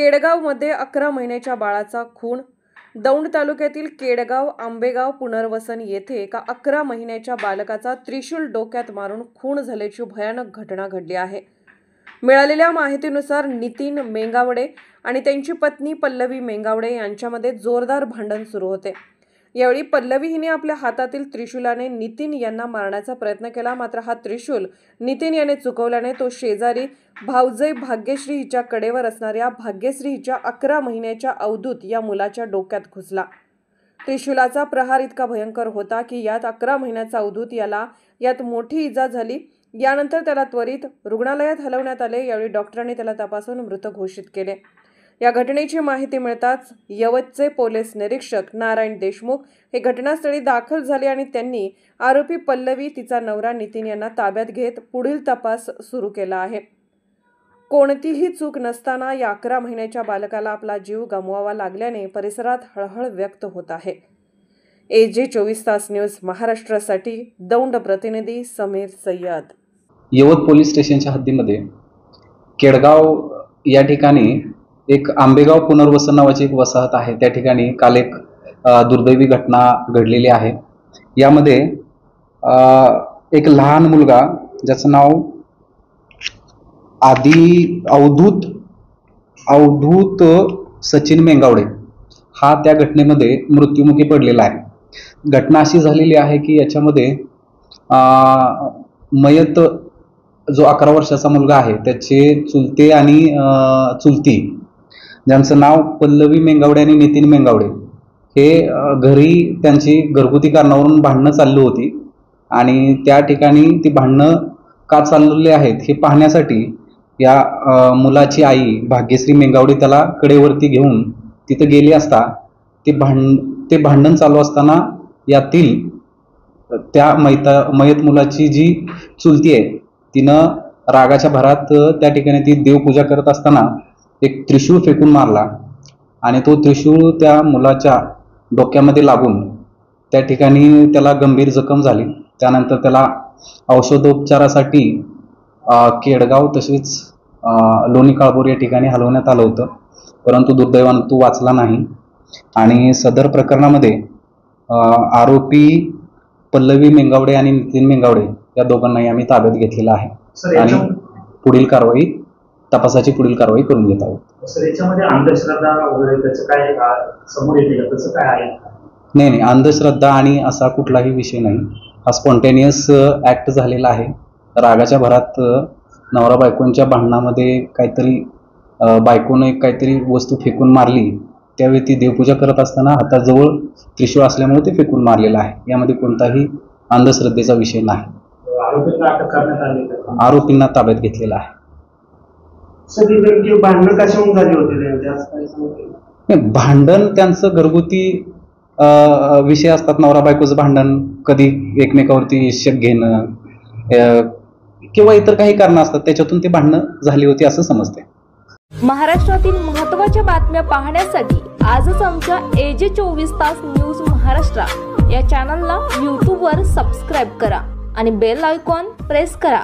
केडगावमध्ये 11 महिन्याच्या बाळाचा खून। दौंड तालुक्यातील केडगाव आंबेगाव पुनर्वसन येथे एका 11 महिन्याच्या बालकाचा त्रिशूल डोक्यात मारून खून झाल्याची भयानक घटना घडली आहे। मिळालेल्या माहितीनुसार नितीन मेंगावडे आणि त्यांची पत्नी पल्लवी मेंगावडे यांच्यामध्ये जोरदार भांडण सुरू होते। यावेळी पल्लवी हिने आपल्या हातातील त्रिशूलाने नितीन यांना मारण्याचा प्रयत्न केला, मात्र हा त्रिशूल नितीन याने चुकवल्याने तो शेजारी भाऊजई भाग्यश्री हिच्या कडेवर असणाऱ्या भाग्यश्री हिच्या 11 महिन्याच्या अवधूत या मुलाच्या डोक्यात घुसला। त्रिशूलाचा प्रहार इतका भयंकर होता की यात 11 महिन्याचा अवधूत यात मोठी इजा झाली। यानंतर त्याला त्वरित रुग्णालयात हलवण्यात आले। यावेळी डॉक्टरांनी त्याला तपासून मृत घोषित केले। या घटनेची माहिती मिळताच यवतचे पोलीस निरीक्षक नारायण देशमुख हे घटनास्थळी दाखल झाले आणि त्यांनी आरोपी पल्लवी, तिचा नवरा नितीन यांना ताब्यात घेत पुढील तपास सुरू केला आहे। कोणतीही चूक नसताना या 11 महिन्याच्या बालकाला आपला जीव गमवावा लागल्याने परिसरात हळहळ व्यक्त होत आहे। AJ 24 तास न्यूज महाराष्ट्रासाठी दौंड प्रतिनिधी समीर सय्यद। यवत पोलीस स्टेशनच्या हद्दीमध्ये केडगाव या ठिकाणी एक आंबेगाव पुनर्वसन नावाची एक वसाहत आहे। त्या ठिकाणी काल एक दुर्दैवी घटना घडलेली आहे। यामध्ये एक लहान मुलगा ज्याचं नाव अवधूत सचिन मेंगावडे हा त्या घटनेमध्ये मृत्युमुखी पडलेला आहे। घटना अशी झालेली आहे की याच्यामध्ये मयत जो 11 वर्षाचा मुलगा आहे त्याचे चुलते आणि चुलती ज्यांचं नाव पल्लवी मेंगावडे आणि नितीन मेंगावडे हे घरी त्यांची घरगुती कारणावरून भांडणं चालली होती आणि त्या ठिकाणी ती भांडणं का चाललेली आहेत हे पाहण्यासाठी या मुलाची आई भाग्यश्री मेंगावडे त्याला कडेवरती घेऊन तिथं गेली असता ते भांडण चालू असताना यातील त्या मयत मुलाची जी चुलती आहे तिनं रागाच्या भरात त्या ठिकाणी ती देवपूजा करत असताना एक त्रिशूळ फेकून मारला आणि तो त्रिशूळ त्या मुलाच्या डोक्यामध्ये लागून त्या ठिकाणी त्याला गंभीर जखम झाली। त्यानंतर त्याला औषधोपचारासाठी केडगाव तसेच लोणी काळभोर या ठिकाणी हलवण्यात आलं होतं, परंतु दुर्दैवाने तो वाचला नाही। आणि सदर प्रकरणामध्ये आरोपी पल्लवी मेंगावडे आणि नितीन मेंगावडे या दोघांनाही आम्ही ताब्यात घेतलेला आहे आणि पुढील कारवाई तपासाची पुढील कारवाई करून घेत आहोत। सर, याच्यामध्ये अंधश्रद्धा वगैरे त्याचं काय समोर येते का, त्याचं काय आहे? नाही, अंधश्रद्धा आणि असा कुठलाही विषय नाही। हा स्पॉन्टेनियस ऍक्ट झालेला आहे। रागाच्या भरात नवरा बायकोंच्या भांडणामध्ये काहीतरी बायकोने काहीतरी वस्तू फेकून मारली, त्यावेळी ती देवपूजा करत असताना हाताजवळ त्रिशूळ असल्यामुळे ते फेकून मारलेलं आहे। यामध्ये कोणताही अंधश्रद्धेचा विषय नाही। आरोपींना अटक करण्यात आली का? आरोपींना ताब्यात घेतलेला आहे। भांडण कशावरून झाली होती? भांडण त्यांचं घरगुती विषय असतात। नवरा बायकोचं भांडण, कधी एकमेकावरती शक घेणं किंवा इतर काही कारण असतात, त्याच्यातून ते भांडणं झाली होती असं समजते। महाराष्ट्रातील महत्त्वाच्या बातम्या पाहण्यासाठी आजच आमच्या AJ 24 तास न्यूज महाराष्ट्र या चॅनलला YouTube वर सबस्क्राईब करा आणि बेल आयकॉन प्रेस करा।